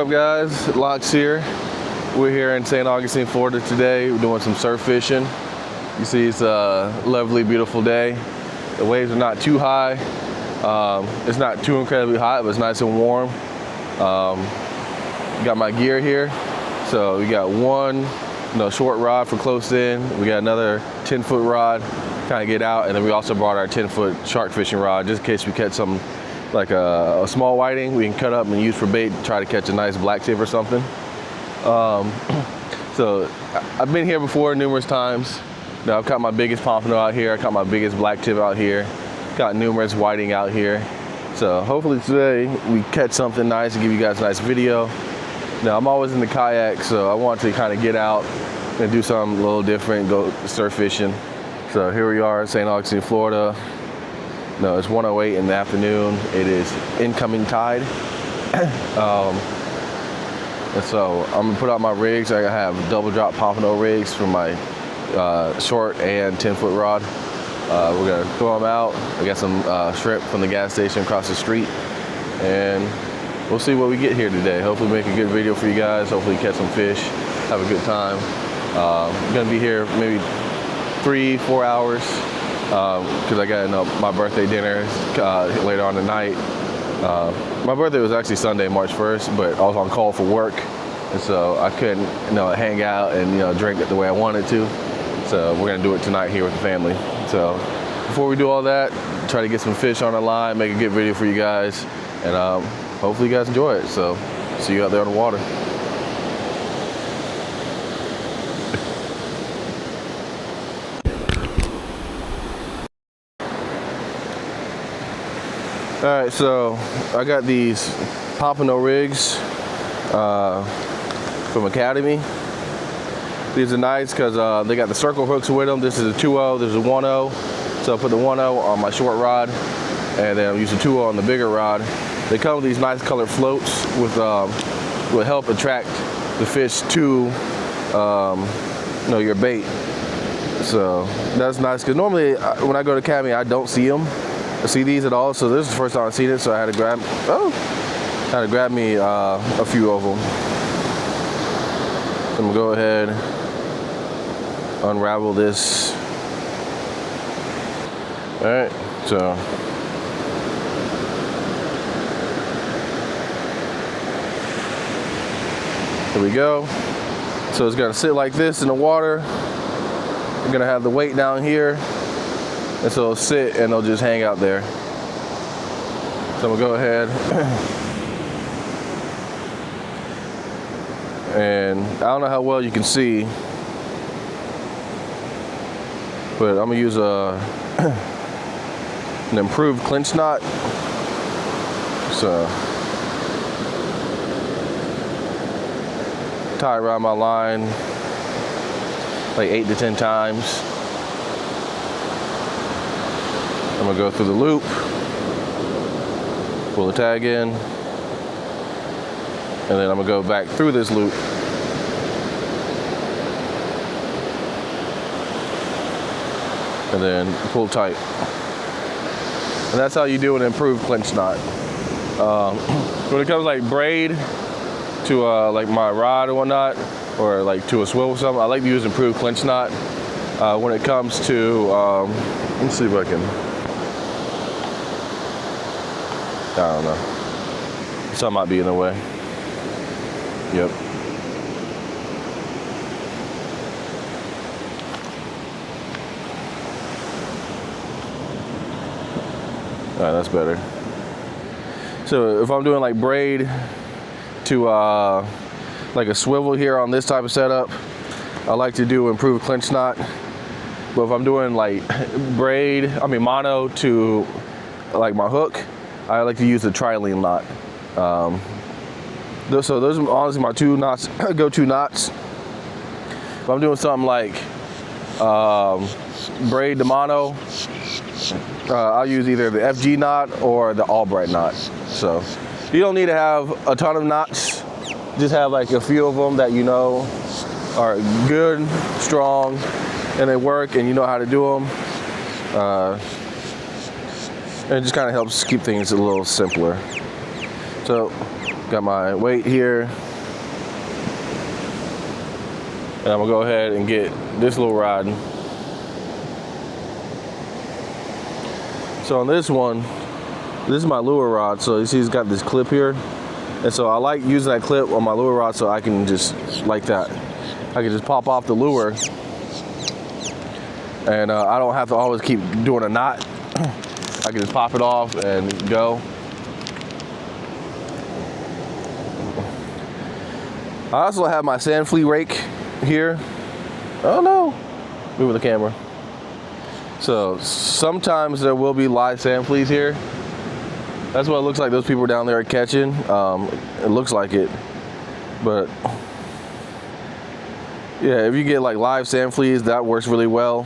up, guys? Locks here. We're here in St. Augustine, Florida today. We're doing some surf fishing. You see it's a lovely, beautiful day. The waves are not too high. It's not too incredibly hot, but it's nice and warm. Got my gear here. So we got one short rod for close in. We got another 10-foot rod, kind of get out. And then we also brought our 10-foot shark fishing rod, just in case we catch some, like a small whiting, we can cut up and use for bait to try to catch a nice black tip or something. So I've been here before numerous times. I've caught my biggest pompano out here. I caught my biggest black tip out here. Got numerous whiting out here. So hopefully today we catch something nice and give you guys a nice video. Now I'm always in the kayak, so I want to kind of get out and do something a little different, go surf fishing. So here we are in St. Augustine, Florida. No, it's 1:08 in the afternoon. It is incoming tide. And so I'm gonna put out my rigs. I have double drop pompano rigs for my short and 10-foot rod. We're gonna throw them out. I got some shrimp from the gas station across the street, and we'll see what we get here today. Hopefully make a good video for you guys. Hopefully catch some fish, have a good time. I'm gonna be here maybe 3-4 hours. Because I got my birthday dinner later on tonight. My birthday was actually Sunday, March 1st, but I was on call for work, and so I couldn't hang out and drink it the way I wanted to. So we're gonna do it tonight here with the family. So before we do all that, try to get some fish on the line, make a good video for you guys, and hopefully you guys enjoy it. So see you out there on the water. All right, so I got these pompano rigs from Academy. These are nice because they got the circle hooks with them. This is a 2.0, this is a 1.0. So I put the 1.0 on my short rod, and then I use the 2.0 on the bigger rod. They come with these nice colored floats with will help attract the fish to your bait. So that's nice because normally when I go to Academy, I don't see them. See these at all, so this is the first time I've seen it, so I had to grab me a few of them. So I'm gonna go ahead, unravel this. All right, so here we go. So it's gonna sit like this in the water. We're gonna have the weight down here. And so it'll sit and they'll just hang out there. So I'm gonna go ahead and I don't know how well you can see, but I'm gonna use an improved clinch knot. So tie it around my line like 8 to 10 times. I'm gonna go through the loop, pull the tag in, and then I'm gonna go back through this loop. And then pull tight. And that's how you do an improved clinch knot. When it comes like braid to like my rod or whatnot, or like to a swivel or something, I like to use improved clinch knot. When it comes to, let's see if I can, I don't know. Some might be in the way. Yep. All right, that's better. So if I'm doing like braid to like a swivel here on this type of setup, I like to do improved clinch knot. But if I'm doing like mono to like my hook, I like to use the trilene knot. So those are honestly my two knots, go-to knots. If I'm doing something like braid to mono, I'll use either the FG knot or the Albright knot. So you don't need to have a ton of knots. Just have like a few of them that are good, strong, and they work, and you know how to do them. And it just kind of helps keep things a little simpler. So Got my weight here. And I'm gonna go ahead and get this little rod. So on this one, this is my lure rod. So you see it's got this clip here. And so I like using that clip on my lure rod so I can just, like that, I can just pop off the lure. And I don't have to always keep doing a knot. I can just pop it off and go. I also have my sand flea rake here. Oh no, moving the camera. So sometimes there will be live sand fleas here. That's what it looks like those people down there are catching. It looks like it, but yeah, if you get like live sand fleas, that works really well.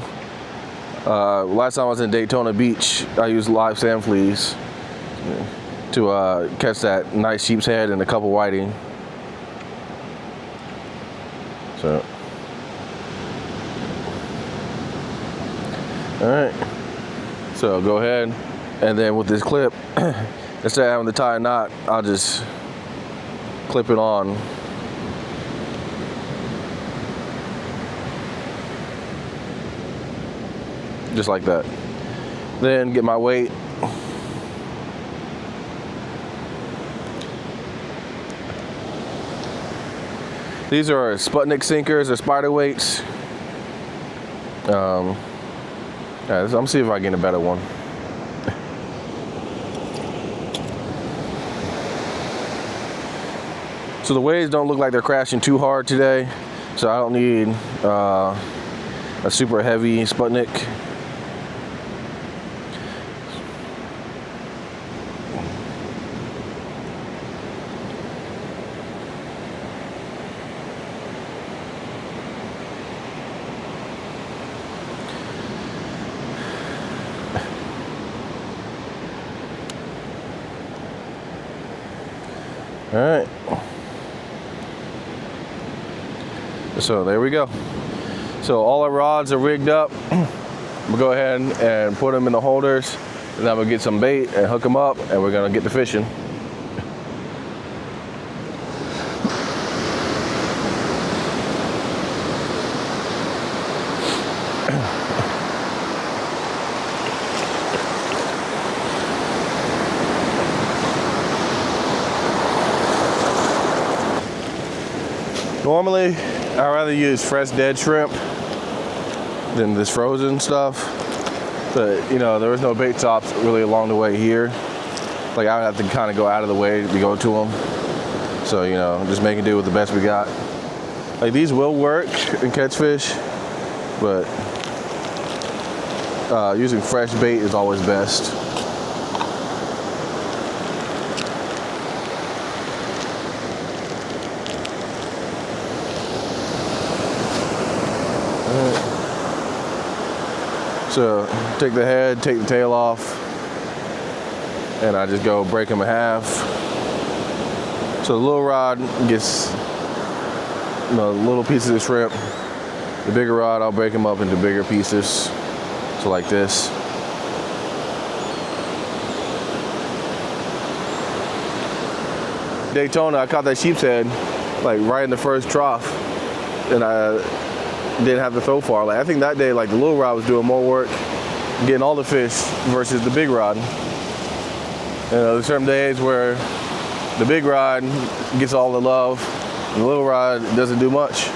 Last time I was in Daytona Beach, I used live sand fleas to catch that nice sheep's head and a couple whiting. So, all right. So go ahead, and then with this clip, instead of having to tie a knot, I'll just clip it on. Just like that. Then get my weight. These are Sputnik sinkers or spider weights. Yeah, I'm gonna see if I can get a better one. So the waves don't look like they're crashing too hard today, so I don't need a super heavy Sputnik. All right. So there we go. So all our rods are rigged up. We'll go ahead and put them in the holders, and then we'll get some bait and hook them up, and we're gonna get to fishing. Normally, I'd rather use fresh dead shrimp than this frozen stuff. But, you know, there was no bait stops really along the way here. Like, I would have to kind of go out of the way to go to them. So, you know, just making do with the best we got. Like, these will work and catch fish, but using fresh bait is always best. So take the head, take the tail off, and I just go break them in half. So the little rod gets, you know, little pieces of shrimp. The bigger rod, I'll break them up into bigger pieces. So like this. Daytona, I caught that sheep's head like right in the first trough, and I didn't have to throw far. Like, I think that day, like, the little rod was doing more work getting all the fish versus the big rod. You know, there's certain days where the big rod gets all the love and the little rod doesn't do much.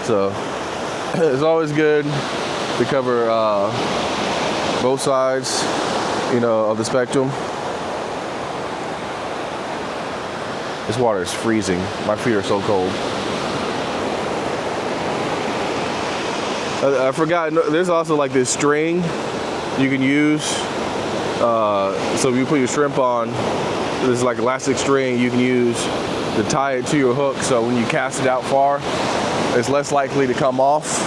So it's always good to cover both sides, you know, of the spectrum. This water is freezing. My feet are so cold. I forgot, there's also like this string you can use. So if you put your shrimp on, there's like elastic string you can use to tie it to your hook, so when you cast it out far, it's less likely to come off.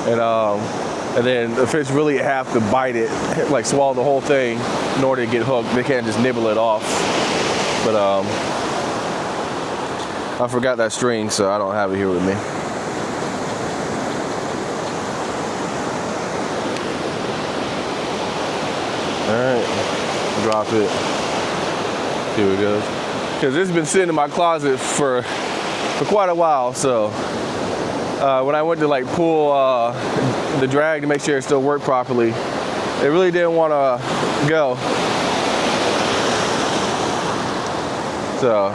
And then the fish really have to bite it, like swallow the whole thing in order to get hooked. They can't just nibble it off. But I forgot that string, so I don't have it here with me. All right, drop it. See where it goes. Because this has been sitting in my closet for quite a while. So when I went to like pull the drag to make sure it still worked properly, it really didn't want to go. So,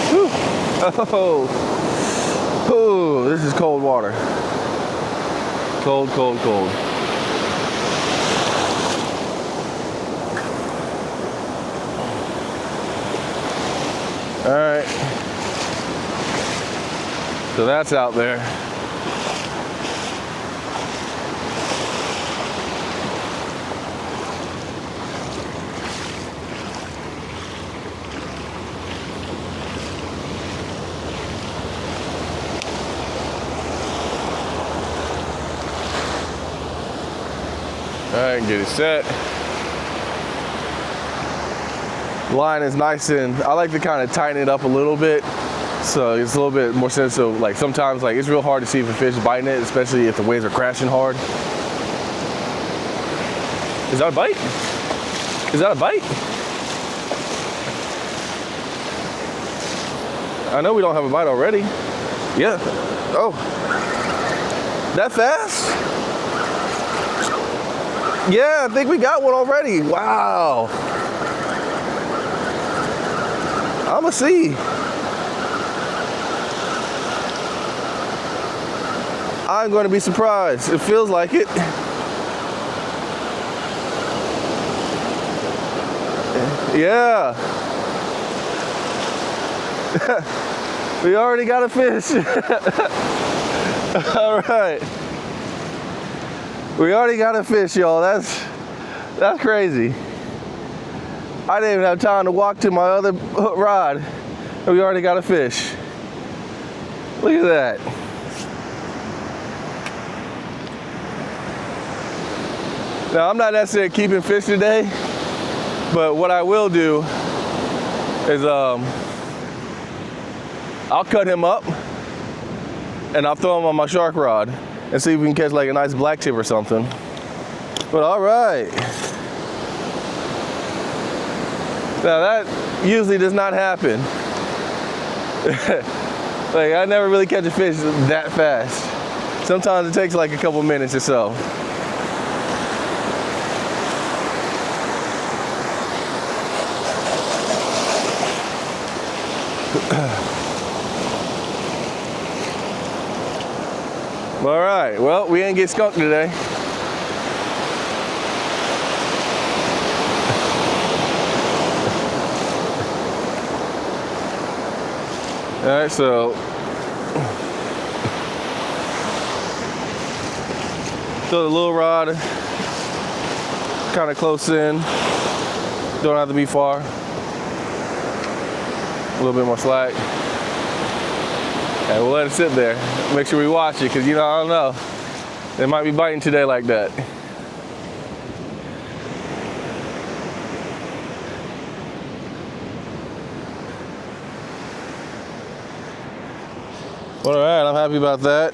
whew. Oh, this is cold water. Cold, cold, cold. All right. So that's out there. All right, get it set. Line is nice, and I like to kind of tighten it up a little bit so it's a little bit more sensitive. Like sometimes like it's real hard to see if a fish is biting it, especially if the waves are crashing hard. Is that a bite? Is that a bite? I know we don't have a bite already. Yeah. Oh. That fast? Yeah, I think we got one already. Wow. I'ma see. I'm gonna be surprised. It feels like it. Yeah. We already got a fish. All right. We already got a fish, y'all. That's crazy. I didn't even have time to walk to my other rod, and we already got a fish. Look at that. Now, I'm not necessarily keeping fish today, but what I will do is I'll cut him up, and I'll throw him on my shark rod and see if we can catch like a nice black tip or something. But all right. Now that usually does not happen. Like I never really catch a fish that fast. Sometimes it takes like a couple minutes or so. All right, well, we ain't get skunked today. All right, so throw the little rod kind of close in. Don't have to be far. A little bit more slack. And we'll let it sit there. Make sure we watch it, because you know, I don't know. They might be biting today like that. All right, I'm happy about that.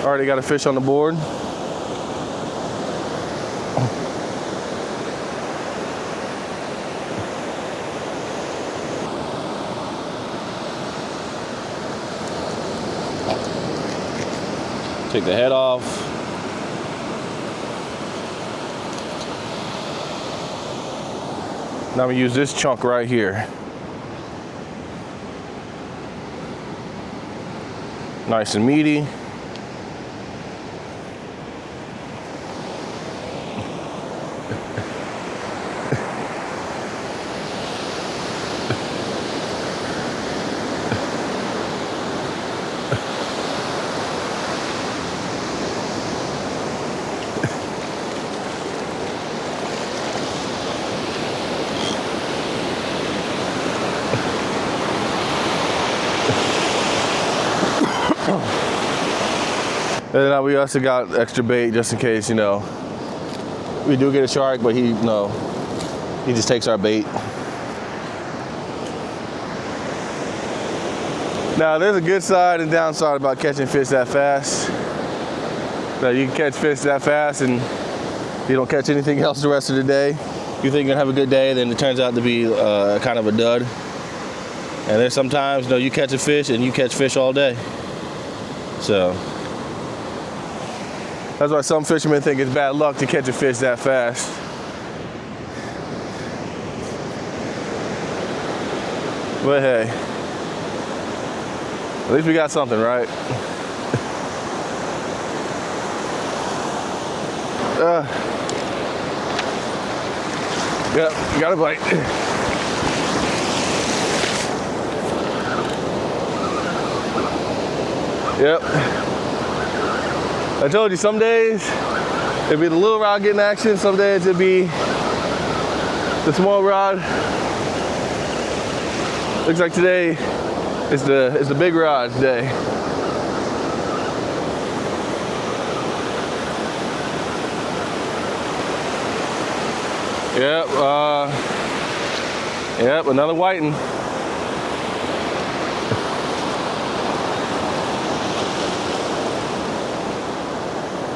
Already got a fish on the board. Take the head off. Now I'm gonna use this chunk right here. Nice and meaty. And then we also got extra bait just in case, you know, we do get a shark, but he just takes our bait. Now there's a good side and downside about catching fish that fast. Now you can catch fish that fast and If you don't catch anything else the rest of the day, you think you're gonna have a good day, then it turns out to be kind of a dud. And there's sometimes, you catch a fish and you catch fish all day. So that's why some fishermen think it's bad luck to catch a fish that fast. But hey, at least we got something, right? Yep, got a bite. Yep. I told you, some days it'd be the little rod getting action, some days it'd be the small rod. Looks like today is the big rod day. Yep, yep, another whiting.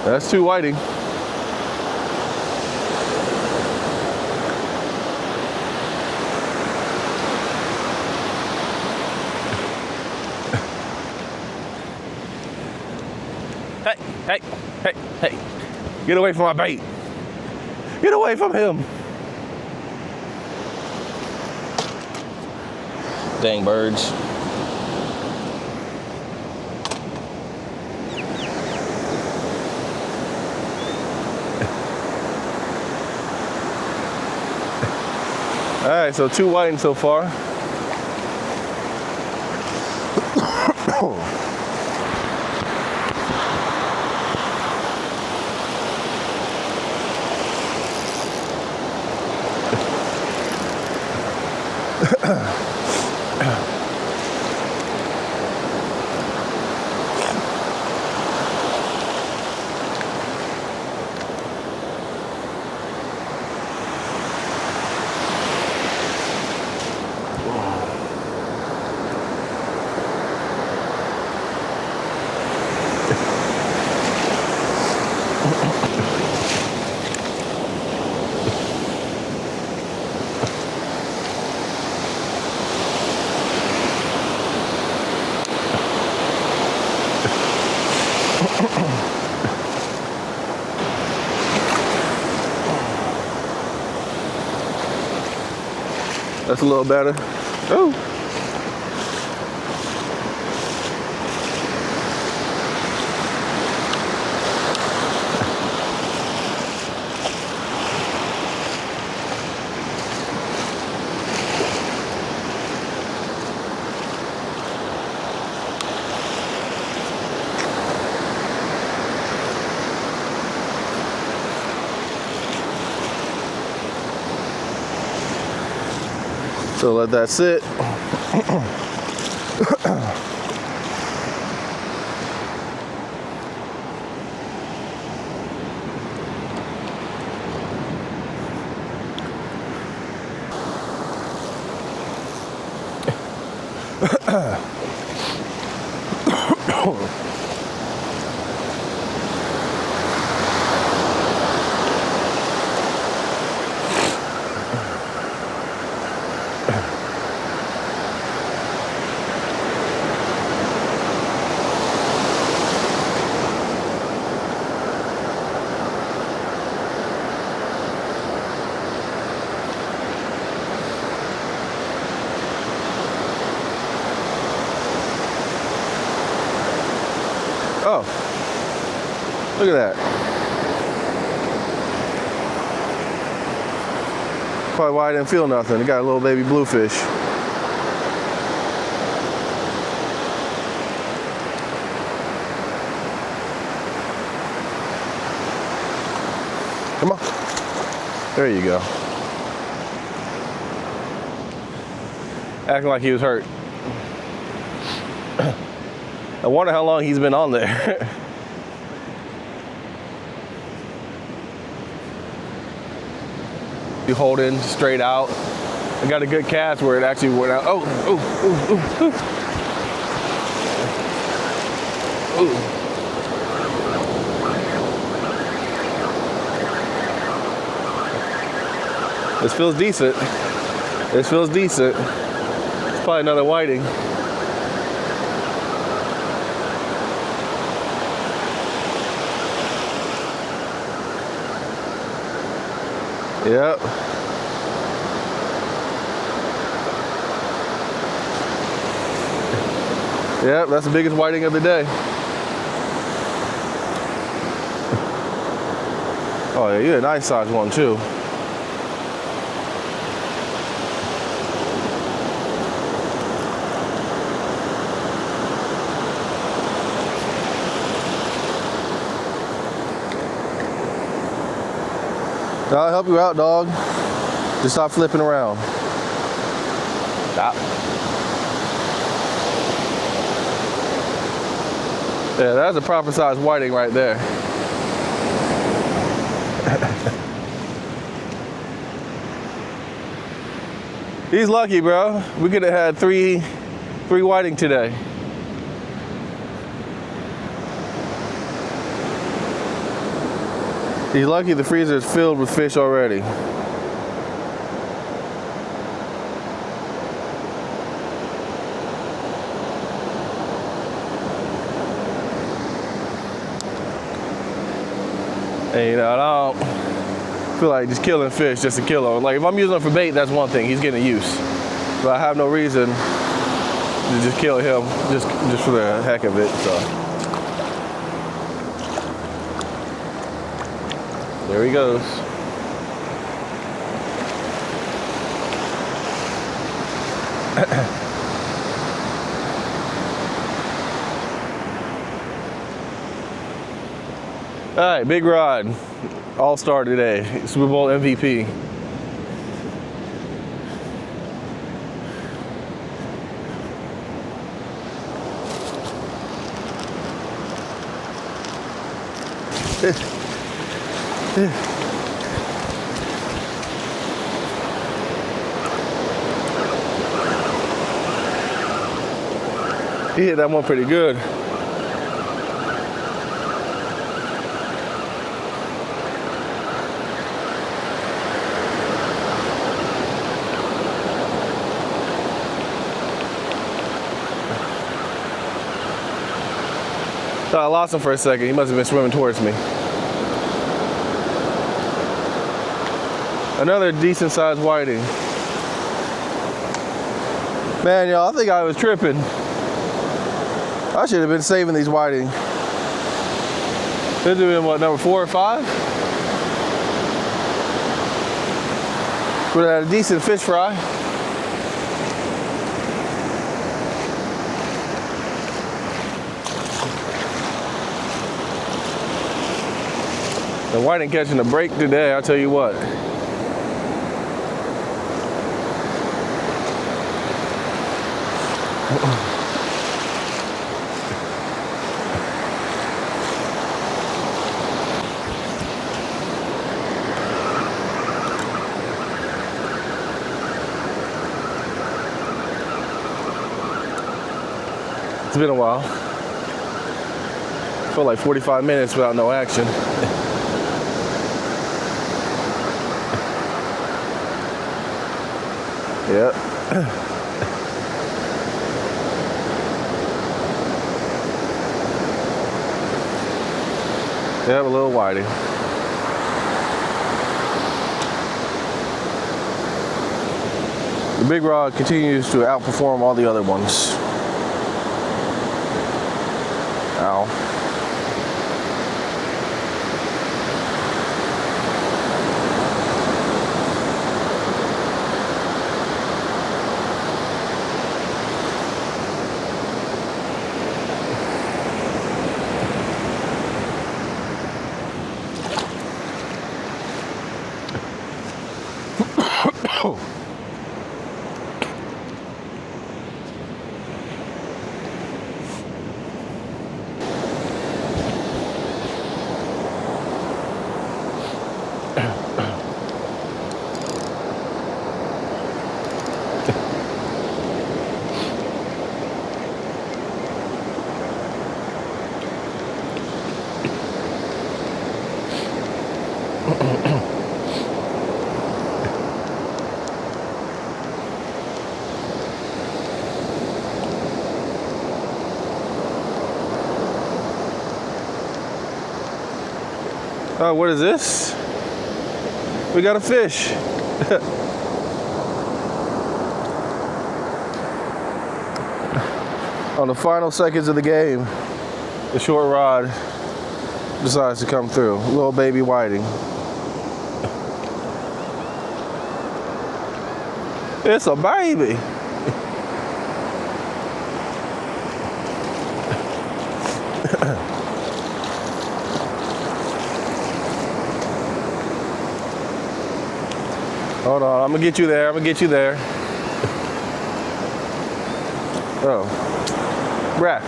That's two whiting. Hey, hey, hey, hey. Get away from my bait. Get away from him. Dang birds. All right, so two whiting so far. That's a little better. Oh. So let that sit. Oh, look at that. Probably why I didn't feel nothing. It got a little baby bluefish. Come on. There you go. Acting like he was hurt. I wonder how long he's been on there. You hold in straight out. I got a good cast where it actually went out. Oh, ooh, ooh, ooh, ooh. Ooh. This feels decent. This feels decent. It's probably another whiting. Yep. Yep, that's the biggest whiting of the day. Oh yeah, you're a nice size one too. I'll help you out, dog. Just stop flipping around. Stop. Yeah, that's a proper size whiting right there. He's lucky, bro. We could have had three whiting today. He's lucky the freezer is filled with fish already. And you know, I don't feel like just killing fish just to kill them. Like if I'm using them for bait, that's one thing. He's getting use. But I have no reason to just kill him just for the heck of it. So there he goes. All right, big rod, all-star today, Super Bowl MVP. He hit that one pretty good. Thought I lost him for a second. He must have been swimming towards me. Another decent sized whiting. Man, y'all, I think I was tripping. I should have been saving these whiting. They're doing what, number 4 or 5? Would have had a decent fish fry. The whiting catching a break today, I'll tell you what. It's been a while. I feel like 45 minutes without no action. Yep. Yep, a little whiting. The big rod continues to outperform all the other ones. Ow. Oh, what is this? We got a fish. On the final seconds of the game, the short rod decides to come through. Little baby whiting. It's a baby. Hold on, I'm gonna get you there. I'm gonna get you there. Oh, bruh.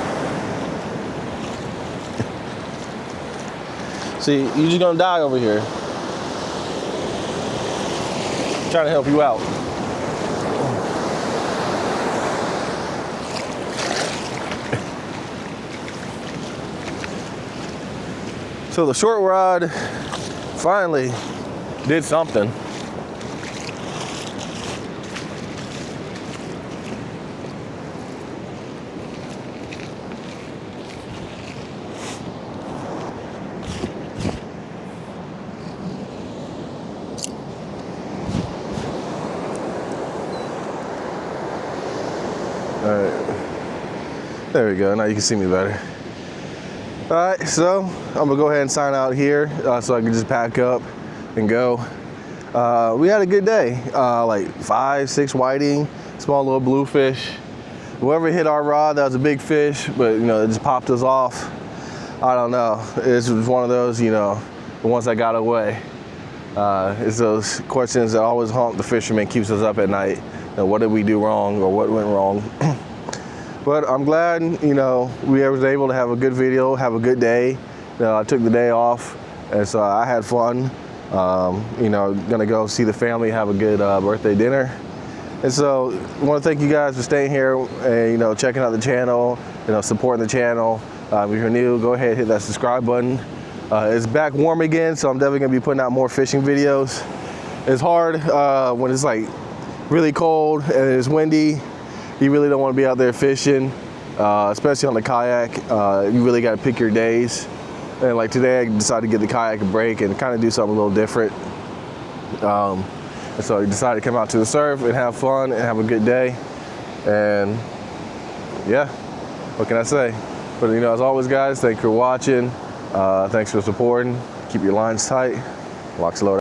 See, you're just gonna die over here. I'm trying to help you out. So the short rod finally did something. All right, there we go. Now you can see me better. All right, so I'm gonna go ahead and sign out here so I can just pack up and go. We had a good day, like 5, 6 whiting, small little bluefish. Whoever hit our rod, that was a big fish, but you know, it just popped us off. I don't know, it was one of those, you know, the ones that got away. It's those questions that always haunt the fisherman, keeps us up at night. You know, what did we do wrong or what went wrong? But I'm glad, you know, we was able to have a good video, have a good day. You know, I took the day off, and so I had fun. You know, gonna go see the family, have a good birthday dinner. And so I want to thank you guys for staying here and, you know, checking out the channel, you know, supporting the channel. If you're new, go ahead and hit that subscribe button. It's back warm again, so I'm definitely gonna be putting out more fishing videos. It's hard when it's like really cold and it's windy. You really don't want to be out there fishing, especially on the kayak. You really got to pick your days. And like today, I decided to give the kayak a break and kind of do something a little different. And so I decided to come out to the surf and have fun and have a good day. And yeah, what can I say? But you know, as always, guys, thanks for watching. Thanks for supporting. Keep your lines tight. Locks low.